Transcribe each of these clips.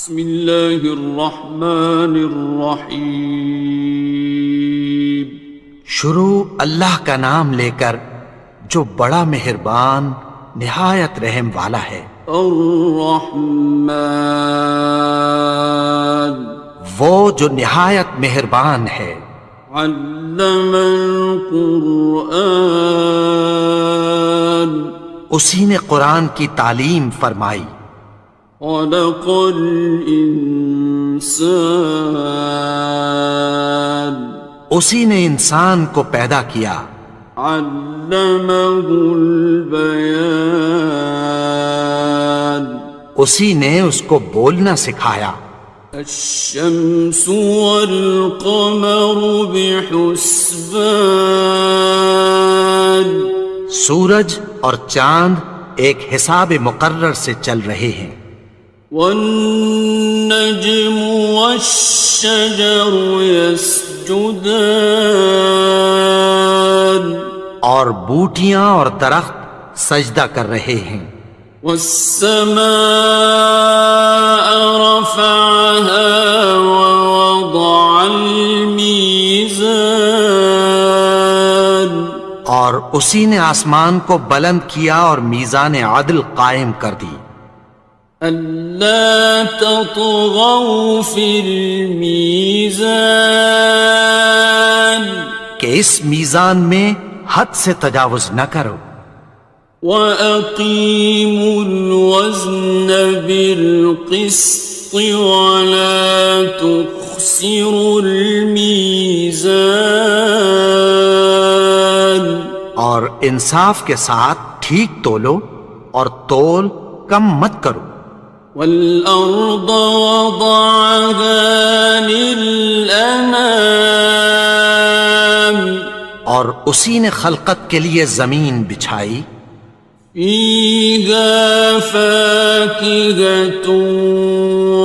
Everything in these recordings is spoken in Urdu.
بسم اللہ الرحمن الرحیم۔ شروع اللہ کا نام لے کر جو بڑا مہربان نہایت رحم والا ہے۔ الرحمن، وہ جو نہایت مہربان ہے۔ علم القرآن، اسی نے قرآن کی تعلیم فرمائی۔ خلق الانسان، اسی نے انسان کو پیدا کیا۔ علمہ البیان، اسی نے اس کو بولنا سکھایا۔ الشمس والقمر بحسبان، سورج اور چاند ایک حساب مقرر سے چل رہے ہیں۔ والنجم والشجر يسجدان، اور بوٹیاں اور درخت سجدہ کر رہے ہیں۔ والسماء رفعها ووضع الميزان، اور اسی نے آسمان کو بلند کیا اور میزان عدل قائم کر دی۔ ألا تطغوا في الميزان، کہ اس میزان میں حد سے تجاوز نہ کرو۔ وَأَقِيمُوا الْوَزْنَ بِالْقِسْطِ وَلَا تُخْسِرُوا الْمِيزَانَ، اور انصاف کے ساتھ ٹھیک تولو اور تول کم مت کرو۔ وَالْأَرْضَ وَضَعَهَا لِلْأَنَامِ، اور اسی نے خلقت کے لیے زمین بچھائی۔ فِيهَا فَاكِهَةٌ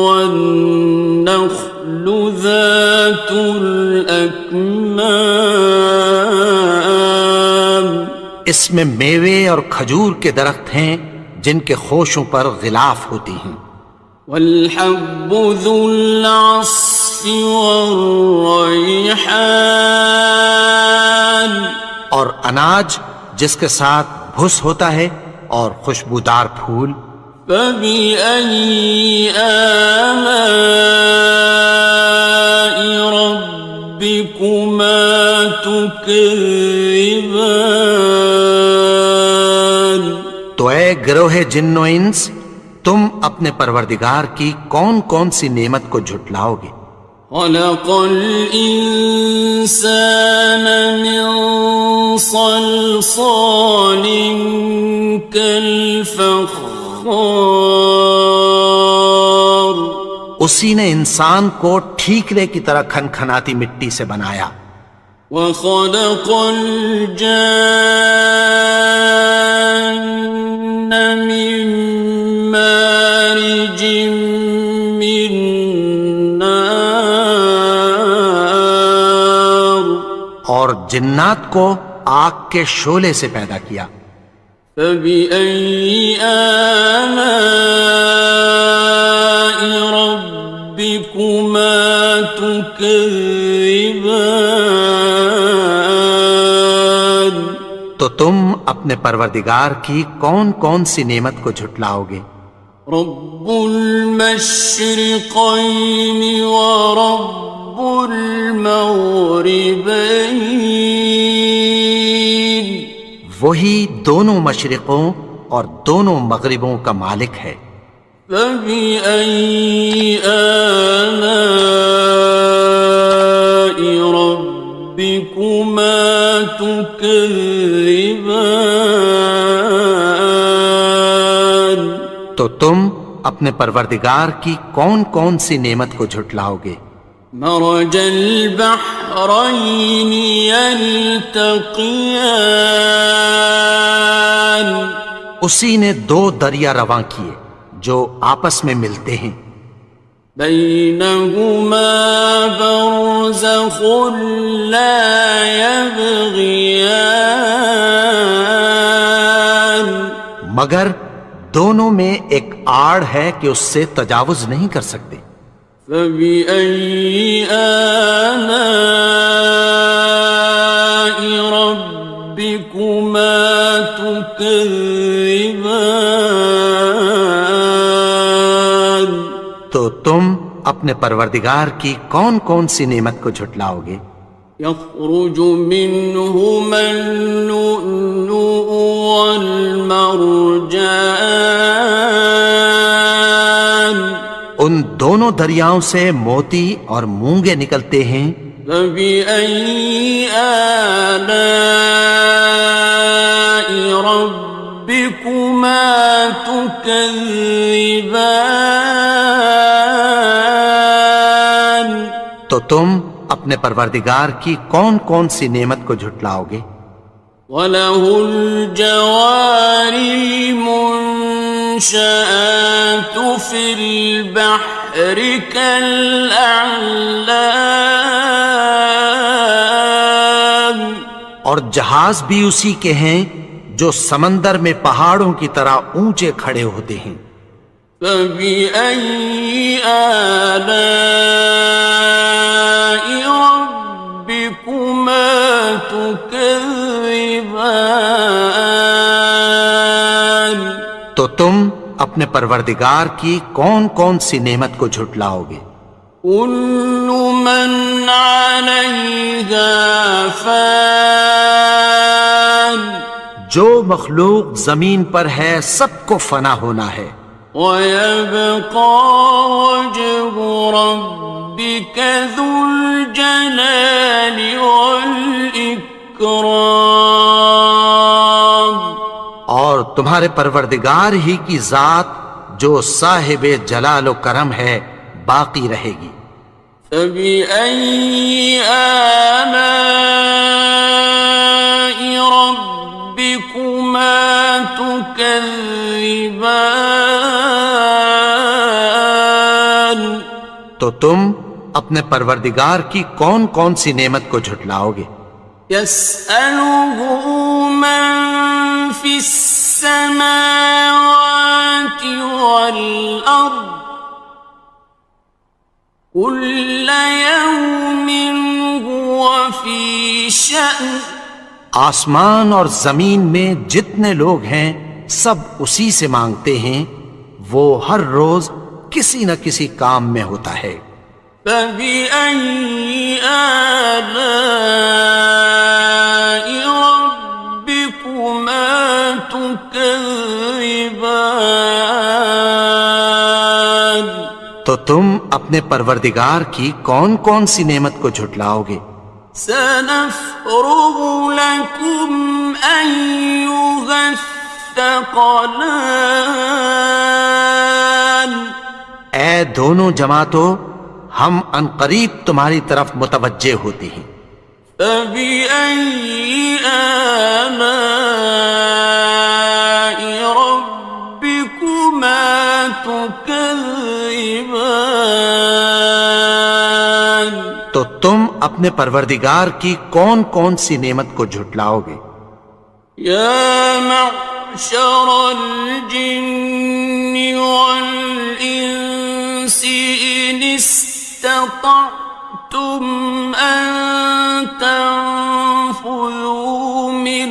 وَالنَّخْلُ ذَاتُ الْأَكْمَامِ، اس میں میوے اور کھجور کے درخت ہیں جن کے خوشوں پر غلاف ہوتی ہیں۔ وَالْحَبُّ ذُو الْعَصْفِ وَالرَّيْحَانِ، اور اناج جس کے ساتھ بھس ہوتا ہے اور خوشبودار پھول۔ فَبِأَيِّ آلَاءِ رَبِّكُمَا تُكَذِّبَانِ، تو اے گروہ جن و انس، تم اپنے پروردگار کی کون کون سی نعمت کو جھٹلاؤ گے؟ خَلَقَ الْإِنسَانَ مِنْ صَلْصَالٍ كَالْفَخَّارِ، اسی نے انسان کو ٹھیکرے کی طرح کھنکھناتی مٹی سے بنایا۔ وَخَلَقَ الْجَانَّ مِن مَّارِجٍ مِّن نَّارٍ، اور جنات کو آگ کے شعلے سے پیدا کیا۔ فَبِأَيِّ آلَاءِ رَبِّكُمَا تُكَذِّبَانِ، تو تم اپنے پروردگار کی کون کون سی نعمت کو جھٹلاؤ گے؟ رب المشرقین ورب المغربین، وہی دونوں مشرقوں اور دونوں مغربوں کا مالک ہے۔ فَبِأَيِّ آلَاءِ رَبِّكُمَا تُكَذِّبَانِ، تو تم اپنے پروردگار کی کون کون سی نعمت کو جھٹلاؤ گے؟ مرج البحرین یلتقیان، اسی نے دو دریا رواں کیے جو آپس میں ملتے ہیں۔ بینہما برزخ لا یبغیان، مگر دونوں میں ایک آڑ ہے کہ اس سے تجاوز نہیں کر سکتے۔ فبأي آلاء ربكما تكذبان؟ تو تم اپنے پروردگار کی کون کون سی نعمت کو جھٹلاؤ گے؟ يخرج منهما اللؤلؤ والمرجان، ان دونوں دریاؤں سے موتی اور مونگے نکلتے ہیں۔ فبأي آلاء ربكما تكذبان؟ تو تم اپنے پروردگار کی کون کون سی نعمت کو جھٹلاؤ گے؟ وَلَهُ الْجَوَارِ الْمُنشَآتُ فِي الْبَحْرِ كَالْأَعْلَامِ، اور جہاز بھی اسی کے ہیں جو سمندر میں پہاڑوں کی طرح اونچے کھڑے ہوتے ہیں۔ فَبِأَيِّ آلَاءِ رَبِّكُمَا تُكَذِّبَانِ؟ تو تم اپنے پروردگار کی کون کون سی نعمت کو جھٹلاؤ گے؟ كُلُّ مَنْ عَلَيْهَا فَانٍ، جو مخلوق زمین پر ہے سب کو فنا ہونا ہے۔ وَيَبْقَى وَجْهُ رَبِّكَ ذُو الْجَلَالِ وَالْإِكْرَامِ، اور تمہارے پروردگار ہی کی ذات جو صاحب جلال و کرم ہے باقی رہے گی۔ فَبِأَيِّ آلَاءِ رَبِّكُمَا تُكَذِّبَانِ؟ تو تم اپنے پروردگار کی کون کون سی نعمت کو جھٹلاؤ گے؟ يَسْأَلُهُ مَن فِي السَّمَاوَاتِ وَالْأَرْضِ كُلَّ يَوْمٍ هُوَ فِي شَأْنٍ، آسمان اور زمین میں جتنے لوگ ہیں سب اسی سے مانگتے ہیں، وہ ہر روز کسی نہ کسی کام میں ہوتا ہے۔ فَبِأَيِّ آلَاءِ رَبِّكُمَا تُكَذِّبَانِ؟ تو تم اپنے پروردگار کی کون کون سی نعمت کو جھٹلاؤ گے؟ سَنَفْرُغُ لَكُمْ أَيُّهَ الثَّقَلَانِ، اے دونوں جماعتوں، ہم عنقریب تمہاری طرف متوجہ ہوتے ہیں۔ فَبِأَيِّ آلَاءِ رَبِّكُمَا تُكَذِّبَانِ؟ تو تم اپنے پروردگار کی کون کون سی نعمت کو جھٹلاؤ گے؟ يَا مَعْشَرَ الْجِنِّ وَالْإِنسِ إِنِ اسْتَطَعْتُمْ أَن تَنفُذُوا مِنْ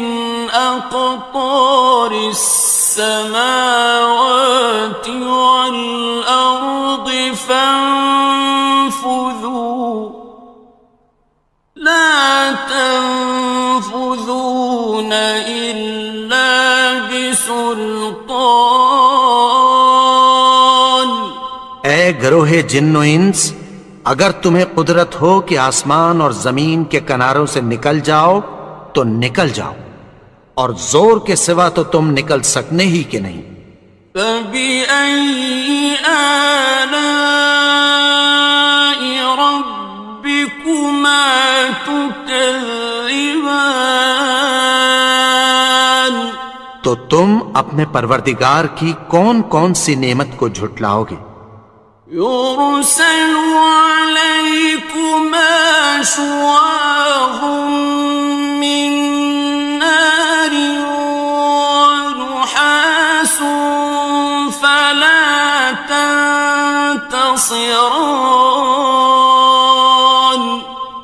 أَقْطَارِ السَّمَاوَاتِ وَالْأَرْضِ فَانفُذُوا لَا تَنفُذُونَ إِلَّا بِسُلْطَانٍ۔ اے گروہ جن و انس، اگر تمہیں قدرت ہو کہ آسمان اور زمین کے کناروں سے نکل جاؤ تو نکل جاؤ، اور زور کے سوا تو تم نکل سکنے ہی کہ نہیں۔ فَبِأَيِّ آلَاءِ رَبِّكُمَا تُكَذِّبَانِ؟ تو تم اپنے پروردگار کی کون کون سی نعمت کو جھٹلاؤ گے؟ يُرْسَلُ عَلَيْكُمَا شُوَاظٌ مِّن نَّارٍ وَنُحَاسٌ فَلَا ينتصران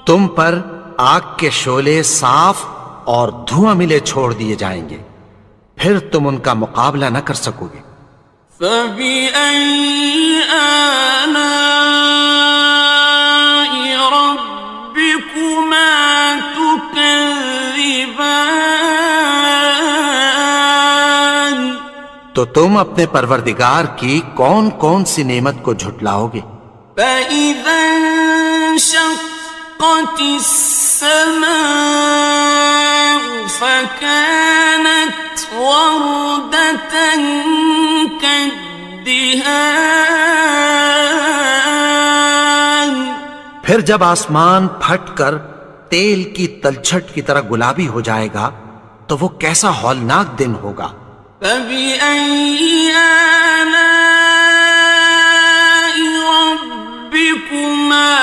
تم پر آگ کے شعلے صاف اور دھواں ملے چھوڑ دیے جائیں گے، پھر تم ان کا مقابلہ نہ کر سکو گے۔ فبأي آلاء ربكما تكذبان تو تم اپنے پروردگار کی کون کون سی نعمت کو جھٹلاؤ گے؟ فإذا انشقت السماء فكانت وردة كالدهان پھر جب آسمان پھٹ کر تیل کی تلچھٹ کی طرح گلابی ہو جائے گا تو وہ کیسا ہولناک دن ہوگا۔ فبأي آلاء ربكما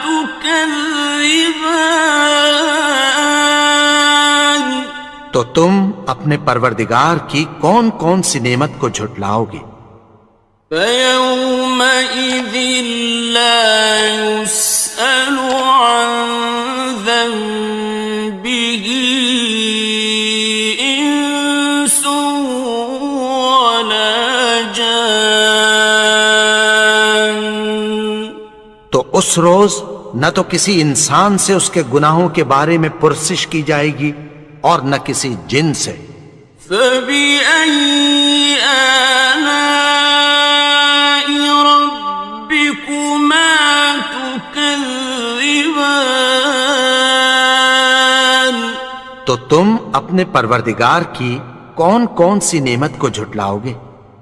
تكذبان تو تم اپنے پروردگار کی کون کون سی نعمت کو جھٹلاؤ گے؟ فيومئذ لا يسأل عن ذنبه إنس ولا جان تو اس روز نہ تو کسی انسان سے اس کے گناہوں کے بارے میں پرسش کی جائے گی اور نہ کسی جن سے۔ فبأي آلاء ربكما تكذبان تو تم اپنے پروردگار کی کون کون سی نعمت کو جھٹلاؤ گے؟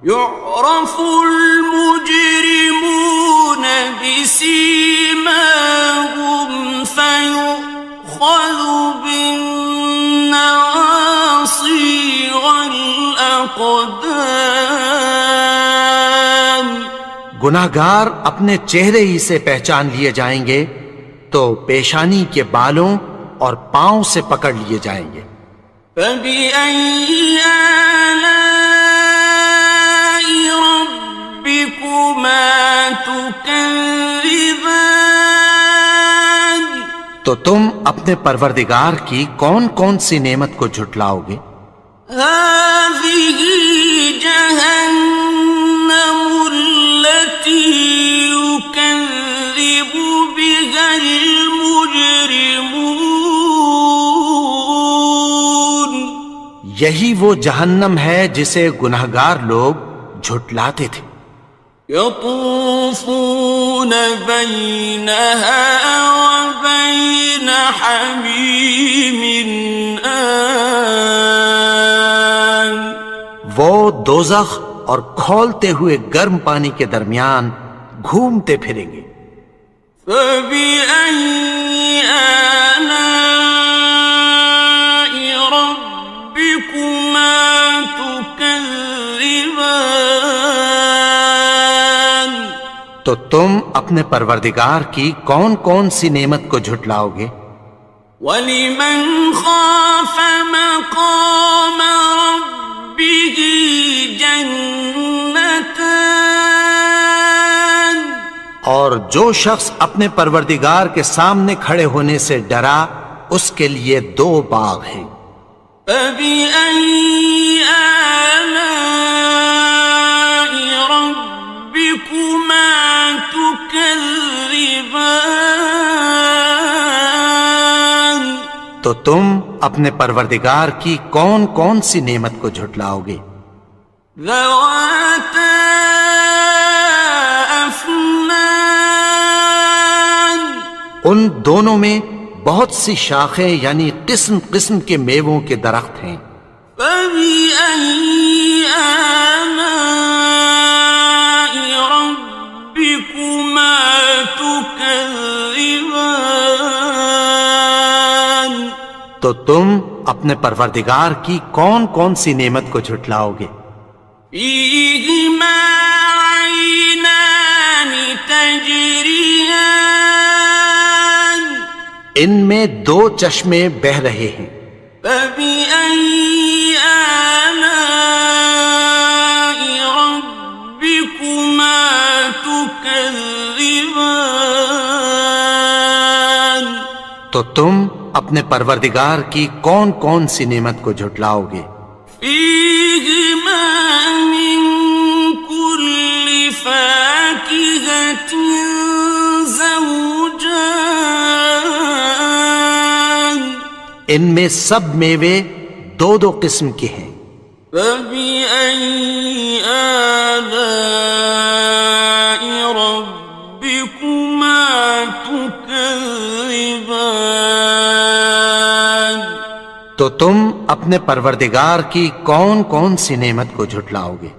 يعرف المجرمون بسيماهم فيؤخذ بالنواصي والأقدام گناہگار اپنے چہرے ہی سے پہچان لیے جائیں گے تو پیشانی کے بالوں اور پاؤں سے پکڑ لیے جائیں گے۔ فبأي آلاء ربكما تكذبان تو تم اپنے پروردگار کی کون کون سی نعمت کو جھٹلاؤ گے؟ هذه جهنم التي يكذب بها المجرمون یہی وہ جہنم ہے جسے گناہگار لوگ جھٹلاتے تھے۔ يطوفون بينها وبين حميم آن وہ دوزخ اور کھولتے ہوئے گرم پانی کے درمیان گھومتے پھریں گے۔ فبأي آلاء ربكما تكذبان تو تم اپنے پروردگار کی کون کون سی نعمت کو جھٹلاؤ گے؟ وَلِمَنْ خَافَ مَقَامَ رَبِّهِ جَنَّتَانِ اور جو شخص اپنے پروردگار کے سامنے کھڑے ہونے سے ڈرا اس کے لیے دو باغ ہیں۔ فَبِأَيِّ آلَاءِ رَبِّكُمَا تُكَذِّبَانِ تو تم اپنے پروردگار کی کون کون سی نعمت کو جھٹلاؤ گے؟ ذَوَاتَا أَفْنَانٍ ان دونوں میں بہت سی شاخیں یعنی قسم قسم کے میووں کے درخت ہیں۔ فَبِأَيِّ آلَاءِ رَبِّكُمَا تُكَذِّبَانِ تو تم اپنے پروردگار کی کون کون سی نعمت کو جھٹلاؤ گے؟ فِيهِمَا عَيْنَانِ تَجْرِيَانِ ان میں دو چشمے بہہ رہے ہیں۔ فَبِأَيِّ آلَاءِ رَبِّكُمَا تُكَذِّبَانِ تو تم اپنے پروردگار کی کون کون سی نعمت کو جھٹلاؤ گے؟ فیہما من کل فاکہۃ زوجان، ان میں سب میوے دو دو قسم کے ہیں۔ فبأي آلاء ربكما تكذبان، تو تم اپنے پروردگار کی کون کون سی نعمت کو جھٹلاؤ گے؟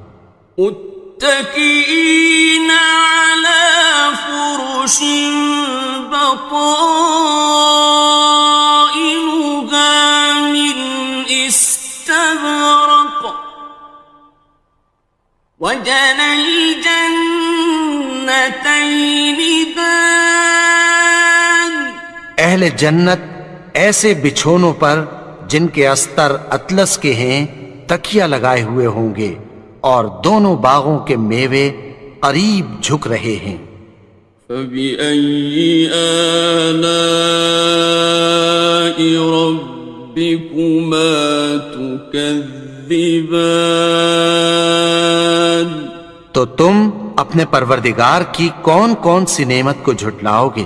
متكئين على فرش بطائنها من استبرق، وجنى الجنتين دان، اہل جنت ایسے بچھونوں پر جن کے استر اطلس کے ہیں تکیہ لگائے ہوئے ہوں گے، اور دونوں باغوں کے میوے قریب جھک رہے ہیں۔ فبأي آلاء ربكما تكذبان، تو تم اپنے پروردگار کی کون کون سی نعمت کو جھٹلاؤ گے؟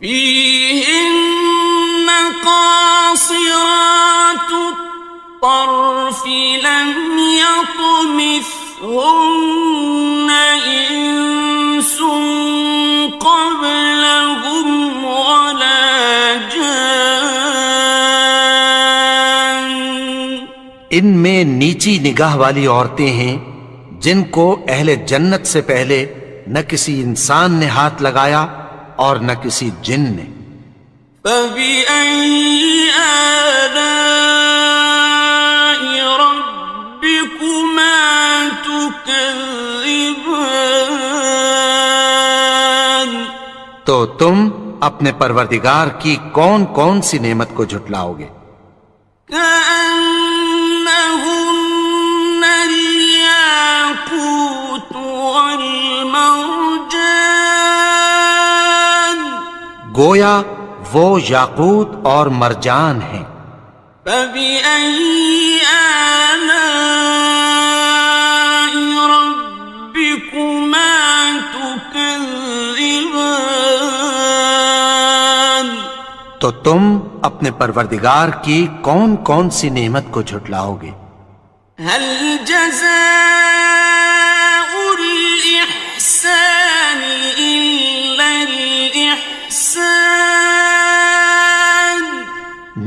فيهن قاصرات الطرف لم يطمثهن إنس قبلهم ولا جان، ان میں نیچی نگاہ والی عورتیں ہیں جن کو اہل جنت سے پہلے نہ کسی انسان نے ہاتھ لگایا اور نہ کسی جن نے۔ فبأي آلاء ربكما تكذبان، تو تم اپنے پروردگار کی کون کون سی نعمت کو جھٹلاؤ گے؟ كأنهن الياقوت والمرجان، گویا وہ یاقوت اور مرجان ہیں۔ فبأي آلاء ربكما تكذبان، تو تم اپنے پروردگار کی کون کون سی نعمت کو جھٹلاؤ گے؟ هل جزاء الإحسان إلا الإحسان،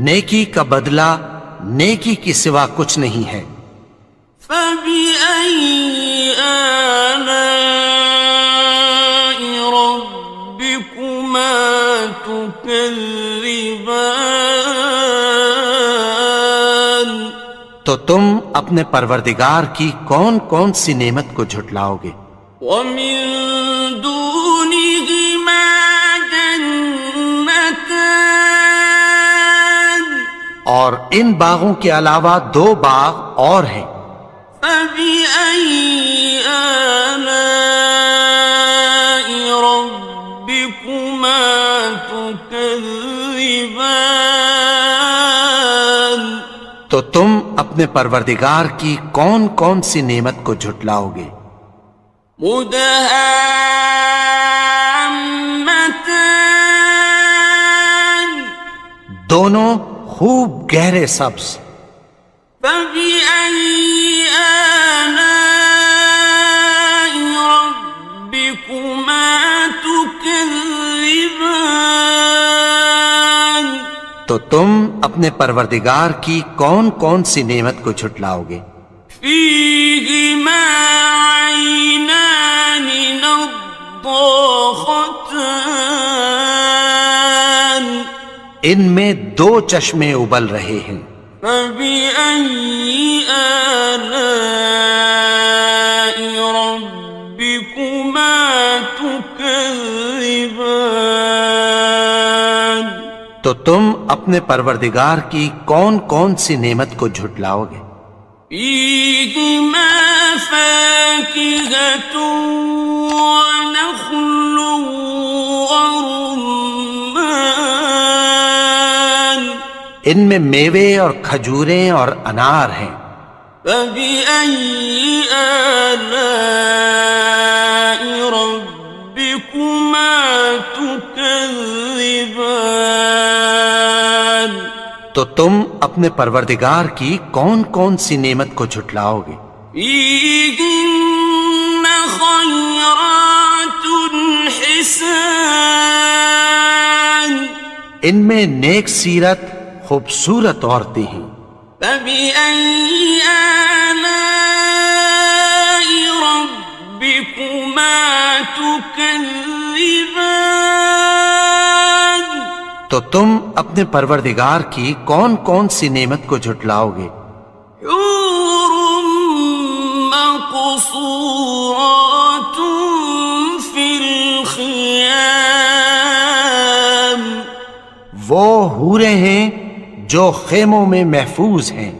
نیکی کا بدلہ نیکی کی سوا کچھ نہیں ہے۔ فبأي آلاء ربكما تكذبان، تو تم اپنے پروردگار کی کون کون سی نعمت کو جھٹلاؤ گے؟ ومن دونهما جنتان، اور ان باغوں کے علاوہ دو باغ اور ہیں۔ فبأي آلاء ربكما تكذبان، تو تم اپنے پروردگار کی کون کون سی نعمت کو جھٹلاؤ گے؟ مدهامتان، دونوں خوب گہرے سبز۔ فبأي آلاء ربكما تكذبان، تو تم اپنے پروردگار کی کون کون سی نعمت کو جھٹلاؤ گے؟ فيهما عينان نضاختان، ان میں دو چشمے ابل رہے ہیں۔ فبأي آلاء ربكما تكذبان، تو تم اپنے پروردگار کی کون کون سی نعمت کو جھٹلاؤ گے؟ فيهما فاكهة ونخل ورمان، ان میں میوے اور کھجوریں اور انار ہیں۔ فبأي آلاء ربكما تكذبان؟ تو تم اپنے پروردگار کی کون کون سی نعمت کو جھٹلاؤ گے؟ فيهن خيرات حسان، ان میں نیک سیرت خوبصورت عورتیں ہیں۔ فبأي آلاء ربكما تكذبان؟ تو تم اپنے پروردگار کی کون کون سی نعمت کو جھٹلاؤ گے؟ حور مقصورات في الخيام، وہ حوریں ہیں جو خیموں میں محفوظ ہیں۔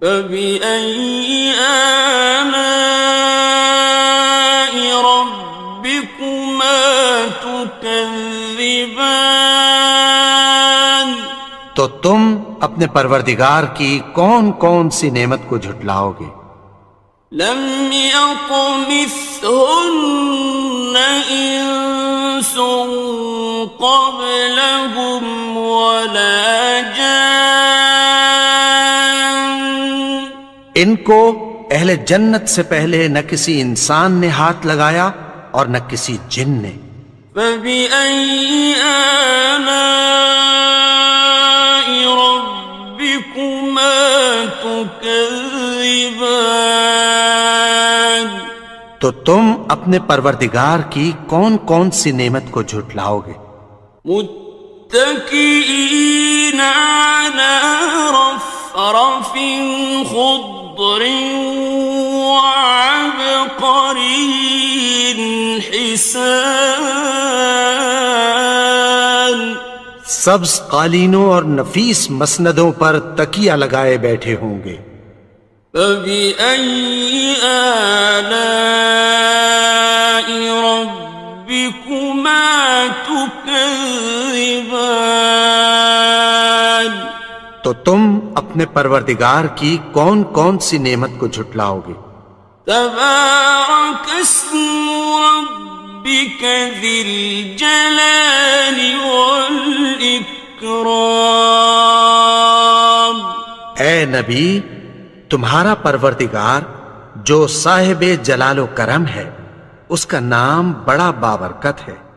فبأي آلاء ربكما تكذبان؟ تو تم اپنے پروردگار کی کون کون سی نعمت کو جھٹلاؤ گے؟ لم يطمثهن إنس قبلهم ولا جان، ان کو اہل جنت سے پہلے نہ کسی انسان نے ہاتھ لگایا اور نہ کسی جن نے۔ فبأي آلاء ربكما تكذبان؟ تو تم اپنے پروردگار کی کون کون سی نعمت کو جھٹلاؤ گے؟ متكئين على رفرف خضر وعبقري حسان، سبز قالینوں اور نفیس مسندوں پر تکیہ لگائے بیٹھے ہوں گے۔ فبأي آلاء ربكما تكذبان؟ تو تم اپنے پروردگار کی کون کون سی نعمت کو جھٹلاؤ گے؟ تبارك اسم ربك ذي الجلال والإكرام۔ اے نبی، تمہارا پروردگار جو صاحب جلال و کرم ہے، اس کا نام بڑا بابرکت ہے۔